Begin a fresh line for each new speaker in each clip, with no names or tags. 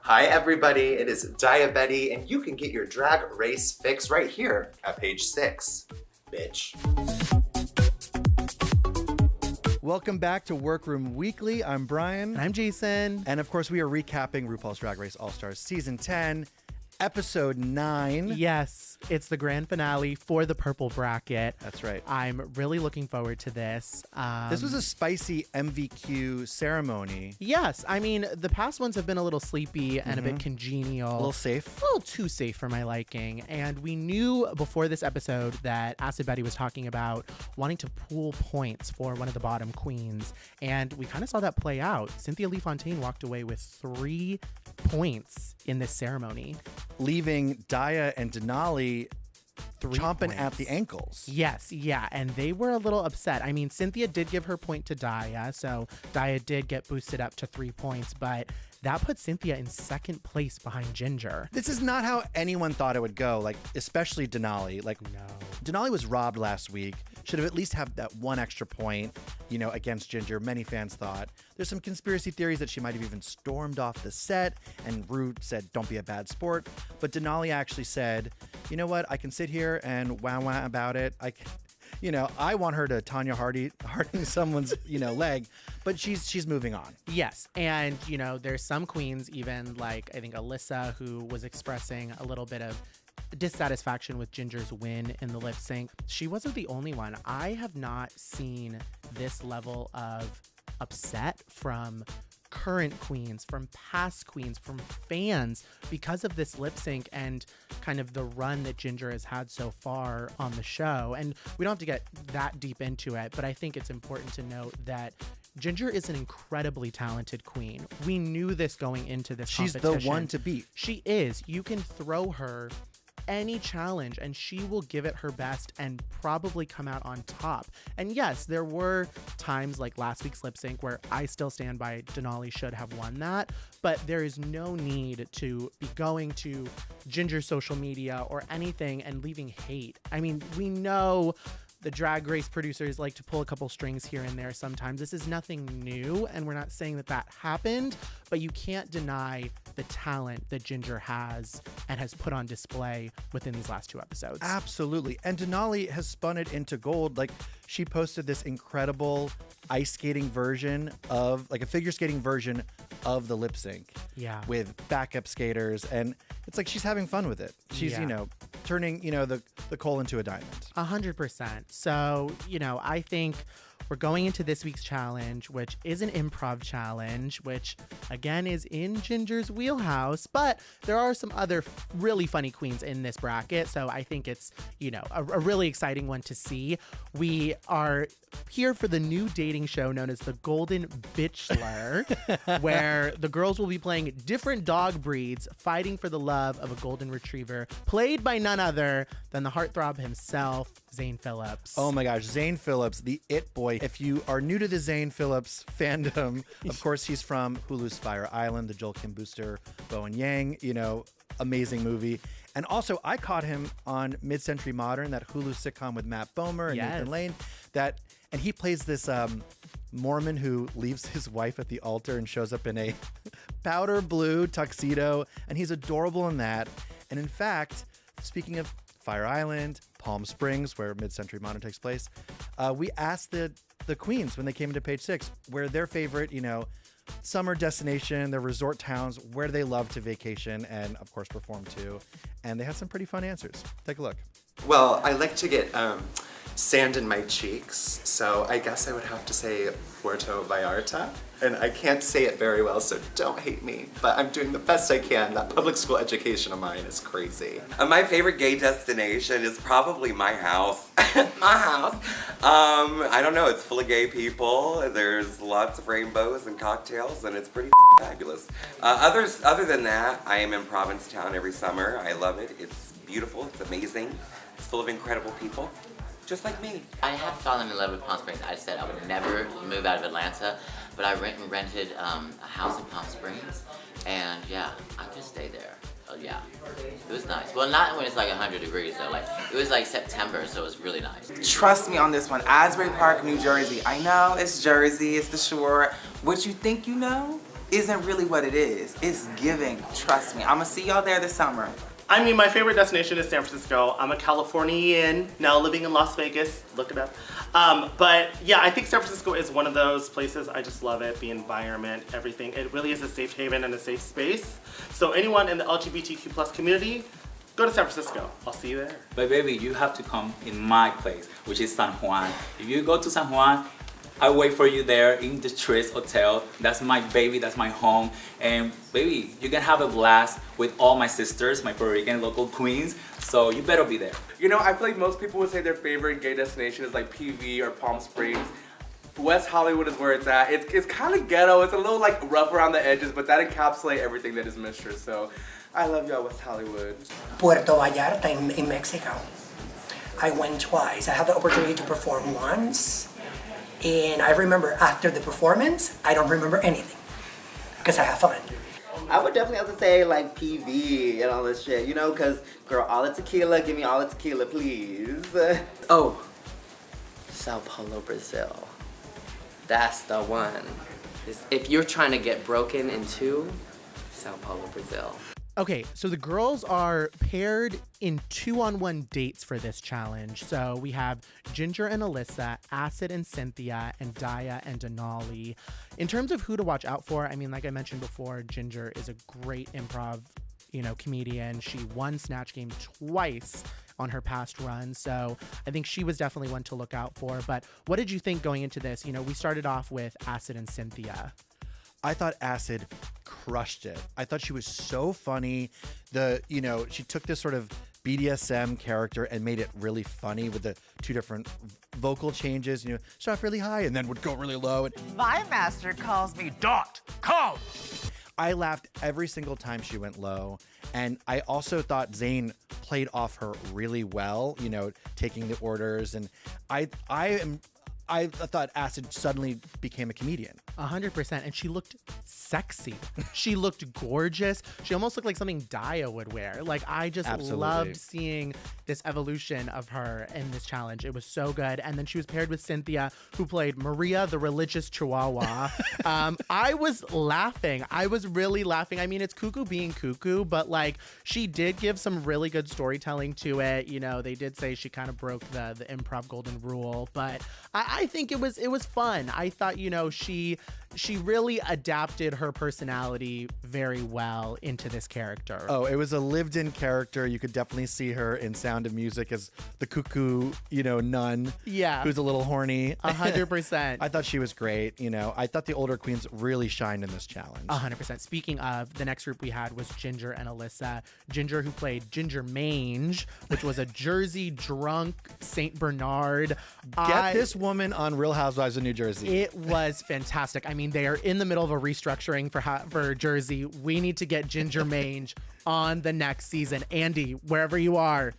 Hi everybody, it is Daya Betty, and you can get your drag race fix right here at page 6. Bitch.
Welcome back to Work Room Weekly. I'm Brian.
And I'm Jason.
And of course, we are recapping RuPaul's Drag Race All-Stars Season 10, Episode 9.
Yes, it's the grand finale for the purple bracket.
That's right.
I'm really looking forward to this.
This was a spicy MVQ ceremony.
Yes, I mean, the past ones have been a little sleepy and a bit congenial.
A little safe.
A little too safe for my liking. And we knew before this episode that Acid Betty was talking about wanting to pool points for one of the bottom queens. And we kind of saw that play out. Cynthia Lee Fontaine walked away with 3 points in this ceremony,
leaving Daya and Denali
3
chomping
points
at the ankles.
Yes, yeah, and they were a little upset. I mean, Cynthia did give her point to Daya, so Daya did get boosted up to 3 points, but that put Cynthia in second place behind Ginger.
This is not how anyone thought it would go, like, especially Denali. Like,
No.
Denali was robbed last week. Should have at least had that 1 extra point, against Ginger. Many fans thought. There's some conspiracy theories that she might have even stormed off the set, and Ru said, don't be a bad sport. But Denali actually said, you know what, I can sit here and wow about it. I want her to Tanya Harding someone's, leg, but she's moving on.
Yes, and, there's some queens, even like, I think Alyssa, who was expressing a little bit of dissatisfaction with Ginger's win in the lip sync. She wasn't the only one. I have not seen this level of upset from current queens, from past queens, from fans because of this lip sync and kind of the run that Ginger has had so far on the show. And we don't have to get that deep into it, but I think it's important to note that Ginger is an incredibly talented queen. We knew this going into this competition.
She's the one to beat.
She is. You can throw her any challenge and she will give it her best and probably come out on top. And yes, there were times like last week's lip sync where I still stand by Denali should have won that, but there is no need to be going to Ginger's social media or anything and leaving hate. I mean, we know the Drag Race producers like to pull a couple strings here and there sometimes. This is nothing new, and we're not saying that happened, but you can't deny the talent that Ginger has and has put on display within these last 2 episodes.
Absolutely. And Denali has spun it into gold. Like, she posted this incredible ice skating version of, like, a figure skating version of the lip sync.
Yeah.
With backup skaters. And it's like she's having fun with it. She's, turning, the coal into a diamond.
100%. So, I think we're going into this week's challenge, which is an improv challenge, which again is in Ginger's wheelhouse, but there are some other really funny queens in this bracket. So I think it's, a really exciting one to see. We are here for the new dating show known as the Golden Bitchelor, where the girls will be playing different dog breeds, fighting for the love of a golden retriever, played by none other than the heartthrob himself, Zane Phillips.
Oh my gosh, Zane Phillips, the it boy. If you are new to the Zane Phillips fandom, of course he's from Hulu's Fire Island, the Joel Kim booster, Bo and Yang, amazing movie. And also, I caught him on Mid-Century Modern, that Hulu sitcom with Matt Bomer and Nathan Lane. And he plays this Mormon who leaves his wife at the altar and shows up in a powder blue tuxedo. And he's adorable in that. And in fact, speaking of Fire Island, Palm Springs, where Mid-Century Modern takes place, we asked the queens when they came into page 6 where their favorite, summer destination, their resort towns, where they love to vacation and, of course, perform to. And they had some pretty fun answers. Take a look.
Well, I like to get sand in my cheeks, so I guess I would have to say Puerto Vallarta. And I can't say it very well, so don't hate me. But I'm doing the best I can. That public school education of mine is crazy.
My favorite gay destination is probably my house. My house. I don't know, it's full of gay people. There's lots of rainbows and cocktails, and it's pretty fabulous. Other than that, I am in Provincetown every summer. I love it. It's beautiful. It's amazing. It's full of incredible people, just like me.
I have fallen in love with Palm Springs. I said I would never move out of Atlanta, but I rented a house in Palm Springs, and yeah, I just stayed there. Oh yeah, it was nice. Well, not when it's like 100 degrees though. Like it was like September, so it was really nice.
Trust me on this one. Asbury Park, New Jersey. I know it's Jersey, it's the shore. What you think you know isn't really what it is. It's giving, trust me. I'm gonna see y'all there this summer.
I mean, my favorite destination is San Francisco. I'm a Californian, now living in Las Vegas. Look it up. But yeah, I think San Francisco is one of those places. I just love it, the environment, everything. It really is a safe haven and a safe space. So anyone in the LGBTQ+ community, go to San Francisco. I'll see you there.
But baby, you have to come in my place, which is San Juan. If you go to San Juan, I'll wait for you there in the Tris Hotel. That's my baby, that's my home. And baby, you can have a blast with all my sisters, my Puerto Rican local queens. So you better be there.
You know, I feel like most people would say their favorite gay destination is like PV or Palm Springs. West Hollywood is where it's at. It's kind of ghetto. It's a little like rough around the edges, but that encapsulates everything that is Mistress. So I love y'all, West Hollywood.
Puerto Vallarta in Mexico. I went twice. I had the opportunity to perform once. And I remember after the performance, I don't remember anything because I have fun.
I would definitely have to say like PV and all this shit, you know, because girl, all the tequila, give me all the tequila, please.
Oh, Sao Paulo, Brazil. That's the one. If you're trying to get broken into, Sao Paulo, Brazil.
Okay, so the girls are paired in 2-on-1 dates for this challenge. So we have Ginger and Alyssa, Acid and Cynthia, and Daya and Denali. In terms of who to watch out for, I mean, like I mentioned before, Ginger is a great improv, comedian. She won Snatch Game twice on her past run. So I think she was definitely one to look out for. But what did you think going into this? We started off with Acid and Cynthia.
I thought Acid crushed it. I thought she was so funny. She took this sort of BDSM character and made it really funny with the two different vocal changes. Start really high and then would go really low.
My master calls me .com.
I laughed every single time she went low. And I also thought Zane played off her really well, taking the orders. And I thought Acid suddenly became a comedian.
100%. And she looked sexy. She looked gorgeous. She almost looked like something Daya would wear. Like, I just loved seeing this evolution of her in this challenge. It was so good. And then she was paired with Cynthia, who played Maria, the religious Chihuahua. I was laughing. I was really laughing. I mean, it's cuckoo being cuckoo, but like, she did give some really good storytelling to it. They did say she kind of broke the improv golden rule, but I think it was fun. I thought, she really adapted her personality very well into this character.
Oh, it was a lived-in character. You could definitely see her in Sound of Music as the cuckoo, nun.
Yeah.
Who's a little horny.
100%.
I thought she was great. I thought the older queens really shined in this challenge.
100%. Speaking of, the next group we had was Ginger and Alyssa. Ginger, who played Ginger Mange, which was a Jersey drunk Saint Bernard.
Get this woman on Real Housewives of New Jersey.
It was fantastic. I mean, they are in the middle of a restructuring for Jersey. We need to get Ginger Mange on the next season. Andy, wherever you are,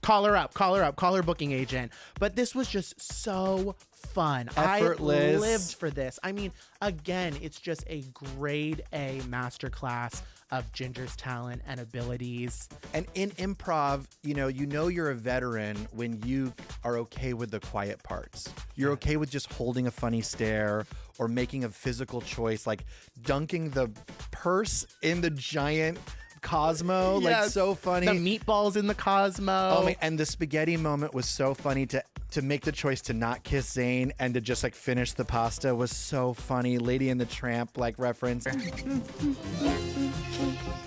call her up, call her booking agent. But this was just so fun.
Effortless.
I lived for this. I mean, again, it's just a grade A masterclass of Ginger's talent and abilities.
And in improv, you're a veteran when you are okay with the quiet parts. You're okay with just holding a funny stare or making a physical choice, like dunking the purse in the giant Cosmo.
Yes.
Like, so funny.
The meatballs in the Cosmo.
Oh, and the spaghetti moment was so funny. To make the choice to not kiss Zane and to just like finish the pasta was so funny. Lady and the Tramp like reference.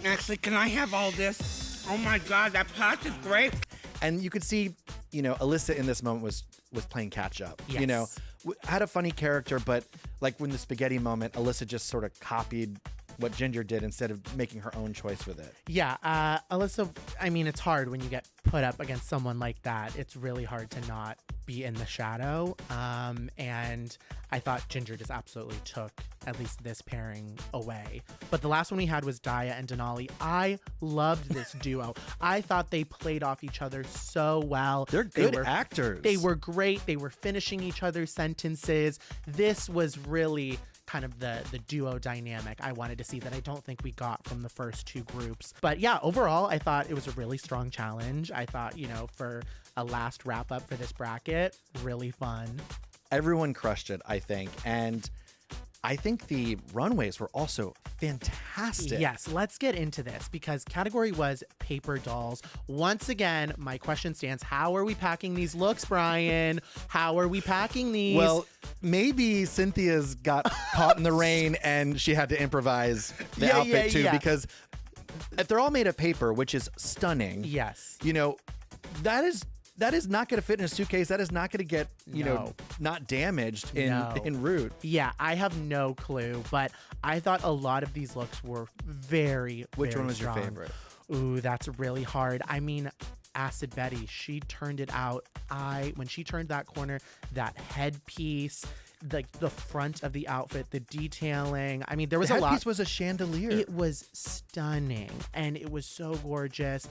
Actually, can I have all this? Oh my God, that pasta's great.
And you could see, Alyssa in this moment was playing catch up.
Yes.
Had a funny character, but like when the spaghetti moment, Alyssa just sort of copied what Ginger did instead of making her own choice with it.
Yeah, Alyssa, I mean, it's hard when you get put up against someone like that. It's really hard to not be in the shadow. And I thought Ginger just absolutely took at least this pairing away. But the last one we had was Daya and Denali. I loved this duo. I thought they played off each other so well.
They're good actors.
They were great. They were finishing each other's sentences. This was really kind of the duo dynamic I wanted to see that I don't think we got from the first two groups. But yeah, overall, I thought it was a really strong challenge. I thought, for a last wrap up for this bracket, really fun.
Everyone crushed it, I think. And I think the runways were also fantastic.
Yes, let's get into this because category was paper dolls. Once again, my question stands. How are we packing these looks, Brian? How are we packing these?
Well, maybe Cynthia's got caught in the rain and she had to improvise the outfit too, because if they're all made of paper, which is stunning.
Yes.
You know, that is not going to fit in a suitcase. That is not going to get, you know, not damaged in route.
Yeah, I have no clue, but I thought a lot of these looks were very,
Which
very
one was
strong.
your favorite?
Ooh, that's really hard. I mean, Acid Betty, she turned it out. When she turned that corner, that headpiece, like the front of the outfit, the detailing. I mean, there was a lot.
The headpiece was a chandelier.
It was stunning, and it was so gorgeous.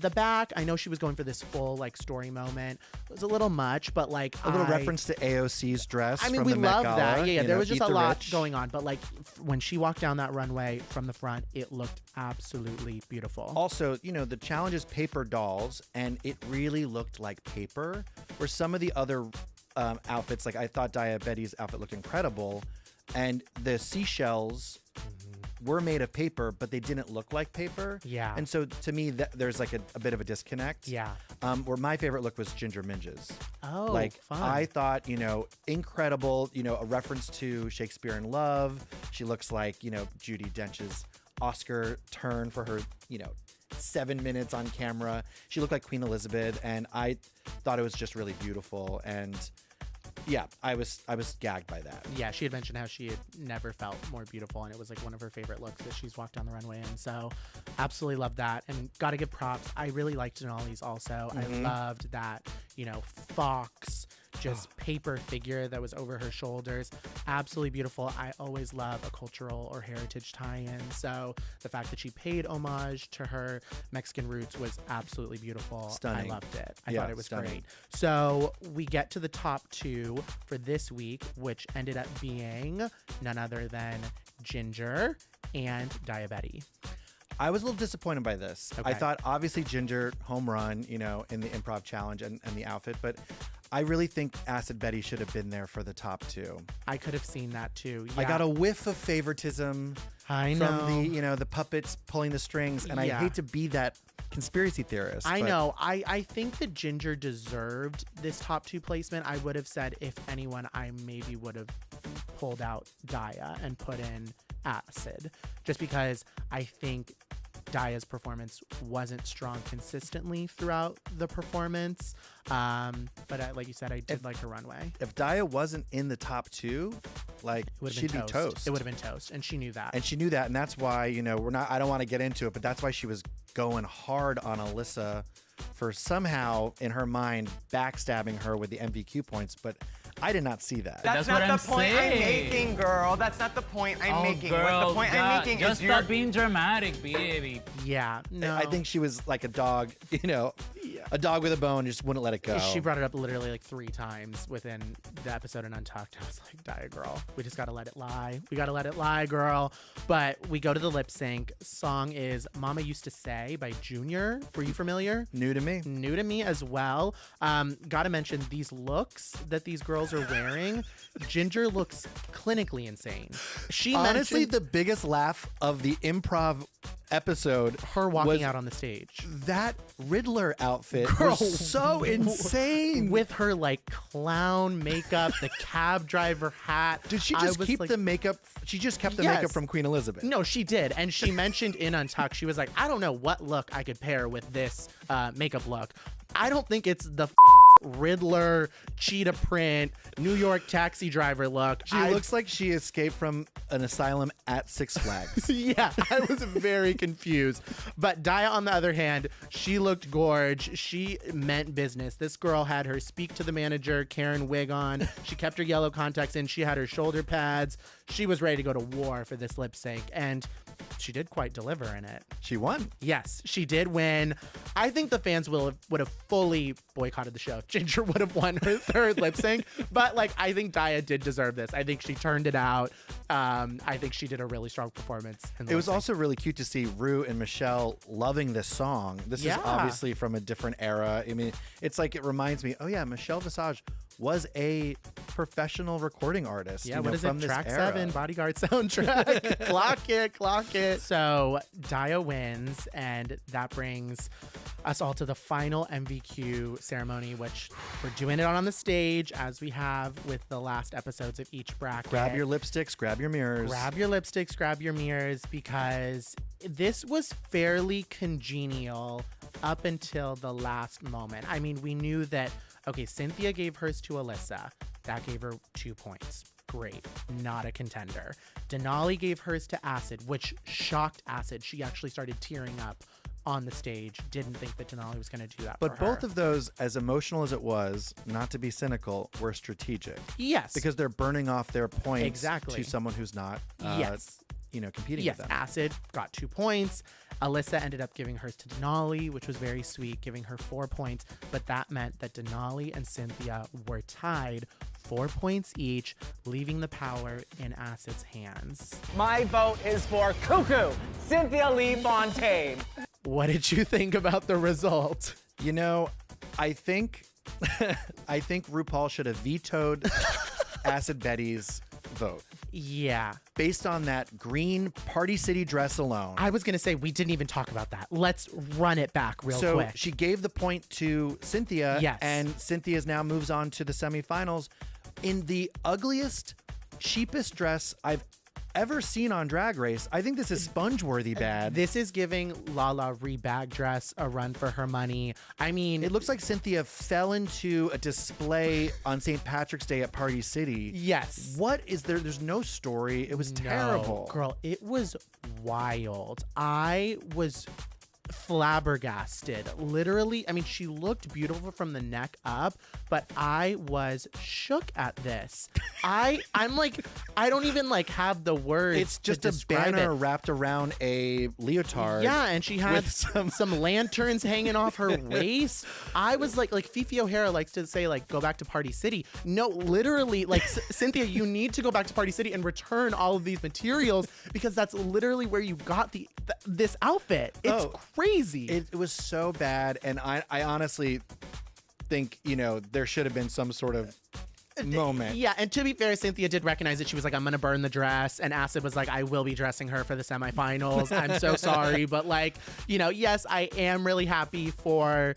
The back, I know she was going for this full like story moment. It was a little much, but like
a little reference to AOC's dress.
I mean,
from
we
the Met
love
Gala,
that. Yeah, there was just a lot
rich.
going on, but like when she walked down that runway from the front, it looked absolutely beautiful.
Also, you know, the challenge is paper dolls, and it really looked like paper. Where some of the other outfits, like I thought Daya Betty's outfit looked incredible, and the seashells were made of paper, but they didn't look like paper.
Yeah.
And so to me, there's like a bit of a disconnect.
Yeah.
Where my favorite look was Ginger Minge's.
Oh,
like
fun.
I thought, you know, incredible, you know, a reference to Shakespeare in Love. She looks like, you know, Judi Dench's Oscar turn for her, you know, 7 minutes on camera. She looked like Queen Elizabeth, and I thought it was just really beautiful. And yeah, I was gagged by that.
Yeah, she had mentioned how she had never felt more beautiful, and it was like one of her favorite looks that she's walked down the runway in. So absolutely loved that, and gotta give props. I really liked Denali's also. I loved that, you know, fox just paper figure that was over her shoulders. Absolutely beautiful. I always love a cultural or heritage tie-in. So the fact that she paid homage to her Mexican roots was absolutely beautiful.
Stunning.
I loved it. I
Yeah,
thought it was
stunning.
great. So we get to the top two for this week, which ended up being none other than Ginger and Daya Betty.
I was a little disappointed by this.
Okay.
I thought obviously Ginger home run, you know, in the improv challenge and the outfit, but I really think Acid Betty should have been there for the top two.
I could have seen that too.
I
Yeah.
got a whiff of favoritism
I
from
know.
the, you know, the puppets pulling the strings, and I
Yeah.
hate to be that conspiracy theorist.
I
but
know. I think that Ginger deserved this top two placement. I would have said, if anyone, I maybe would have pulled out Daya and put in Acid, just because I think Daya's performance wasn't strong consistently throughout the performance. But like you said, I did like her runway.
If Daya wasn't in the top two, like,
It would have
she'd
been
be toast.
It would have been toast, and she knew that.
And she knew that, and that's why, you know, I don't want to get into it, but that's why she was going hard on Alyssa for somehow, in her mind, backstabbing her with the MVQ points, but I did not see that.
That's not the point I'm making, girl. That's not the point I'm making. What the point I'm making
just
is
stop being dramatic, baby.
Yeah, no.
I think she was like a dog, you know, a dog with a bone, just wouldn't let it go.
She brought it up literally like 3 times within the episode in Untucked. I was like, Daya, girl, we just gotta let it lie. We gotta let it lie, girl. But we go to the lip sync. Song is Mama Used to Say by Junior. Were you familiar?
New to me.
New to me as well. Gotta mention these looks that these girls are wearing. Ginger looks clinically insane. She
honestly,
mentioned
the biggest laugh of the improv episode,
her walking
was
out on the stage.
That Riddler outfit
Girl,
was so insane.
With her like clown makeup, the cab driver hat.
Did she
I
just
was
keep
like-
the makeup? She just kept the
Yes.
makeup from Queen Elizabeth.
No, she did. And she mentioned in Untucked, she was like, I don't know what look I could pair with this makeup look. I don't think it's the Riddler, cheetah print, New York taxi driver look.
She looks like she escaped from an asylum at Six Flags.
Yeah, I was very confused. But Daya, on the other hand, she looked gorge. She meant business. This girl had her speak to the manager, Karen wig on. She kept her yellow contacts in. She had her shoulder pads. She was ready to go to war for this lip sync. And she did quite deliver in it.
She won.
Yes, she did win. I think the fans would have fully boycotted the show if Ginger would have won her third lip sync. But like, I think Daya did deserve this. I think she turned it out. I think she did a really strong performance. In the
It was
lip sync.
also really cute to see Rue and Michelle loving this song. This is
Yeah.
obviously from a different era. I mean, it's like, it reminds me, oh yeah, Michelle Visage was a professional recording artist.
Yeah,
you
what
know,
is
from
it?
this
Track
era.
7, Bodyguard soundtrack. Clock it. So Daya wins, and that brings us all to the final MVQ ceremony, which we're doing it on the stage as we have with the last episodes of each bracket.
Grab your lipsticks, grab your mirrors.
Grab your lipsticks, grab your mirrors, because this was fairly congenial up until the last moment. I mean, we knew that, okay, Cynthia gave hers to Alyssa. That gave her 2 points. Great. Not a contender. Denali gave hers to Acid, which shocked Acid. She actually started tearing up on the stage. Didn't think that Denali was going to do that
But
for her.
both of those, as emotional as it was, not to be cynical, were strategic.
Yes.
Because they're burning off their points
Exactly.
to someone who's not,
Yes.
competing
Yes,
with them.
Acid got 2 points. Alyssa ended up giving hers to Denali, which was very sweet, giving her 4 points. But that meant that Denali and Cynthia were tied 4 points each, leaving the power in Acid's hands.
My vote is for Cuckoo, Cynthia Lee Fontaine.
What did you think about the result?
You know, I think RuPaul should have vetoed Acid Betty's vote.
Yeah.
Based on that green Party City dress alone.
I was going to say, we didn't even talk about that. Let's run it back real quick.
So she gave the point to Cynthia.
Yes.
And Cynthia's now moves on to the semifinals in the ugliest, cheapest dress I've ever seen on Drag Race. I think this is sponge-worthy bad.
This is giving Lala Rebag dress a run for her money. I mean,
it looks like Cynthia fell into a display on St. Patrick's Day at Party City.
Yes.
What is there? There's no story. It was terrible.
Girl, it was wild. I was flabbergasted. Literally, I mean, she looked beautiful from the neck up, but I was shook at this. I'm like, I don't even like have the words.
It's just
to
a
describe
banner
it.
wrapped around a leotard.
Yeah, and she had
with
some lanterns hanging off her waist. I was like Fifi O'Hara likes to say, like, go back to Party City. No, literally, like, Cynthia, you need to go back to Party City and return all of these materials, because that's literally where you got this outfit. It's crazy.
It was so bad, and I honestly think, there should have been some sort of moment.
Yeah, and to be fair, Cynthia did recognize it. She was like, I'm gonna burn the dress, and Acid was like, I will be dressing her for the semifinals. I'm so sorry, but yes, I am really happy for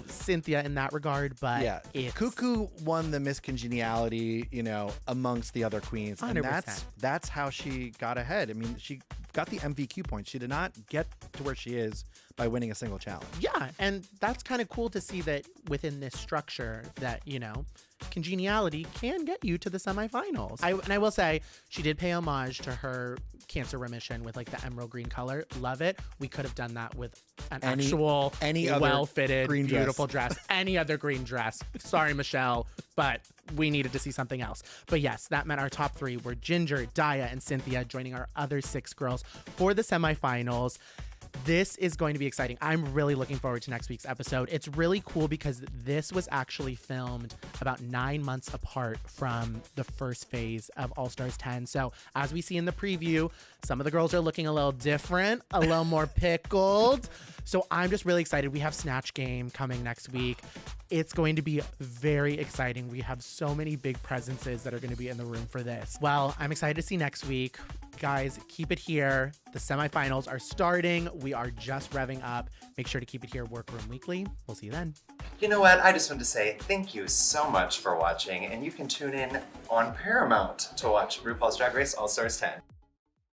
Cynthia in that regard, but
yeah, Cuckoo won the miscongeniality, amongst the other queens,
100%.
and that's how she got ahead. I mean, she got the MVQ points. She did not get to where she is by winning a single challenge.
Yeah, and that's kind of cool to see that within this structure that, congeniality can get you to the semifinals. And I will say, she did pay homage to her cancer remission with like the emerald green color. Love it. We could have done that with any
other
well-fitted,
green
beautiful dress. Any other green dress. Sorry, Michelle, but we needed to see something else. But yes, that meant our top 3 were Ginger, Daya, and Cynthia, joining our other 6 girls for the semifinals. This is going to be exciting. I'm really looking forward to next week's episode. It's really cool because this was actually filmed about 9 months apart from the first phase of All Stars 10. So as we see in the preview, some of the girls are looking a little different, a little more pickled. So I'm just really excited. We have Snatch Game coming next week. It's going to be very exciting. We have so many big presences that are going to be in the room for this. Well, I'm excited to see next week. Guys, keep it here. The semifinals are starting. We are just revving up. Make sure to keep it here, Work Room Weekly. We'll see you then.
You know what? I just want to say thank you so much for watching, and you can tune in on Paramount to watch RuPaul's Drag Race All Stars 10.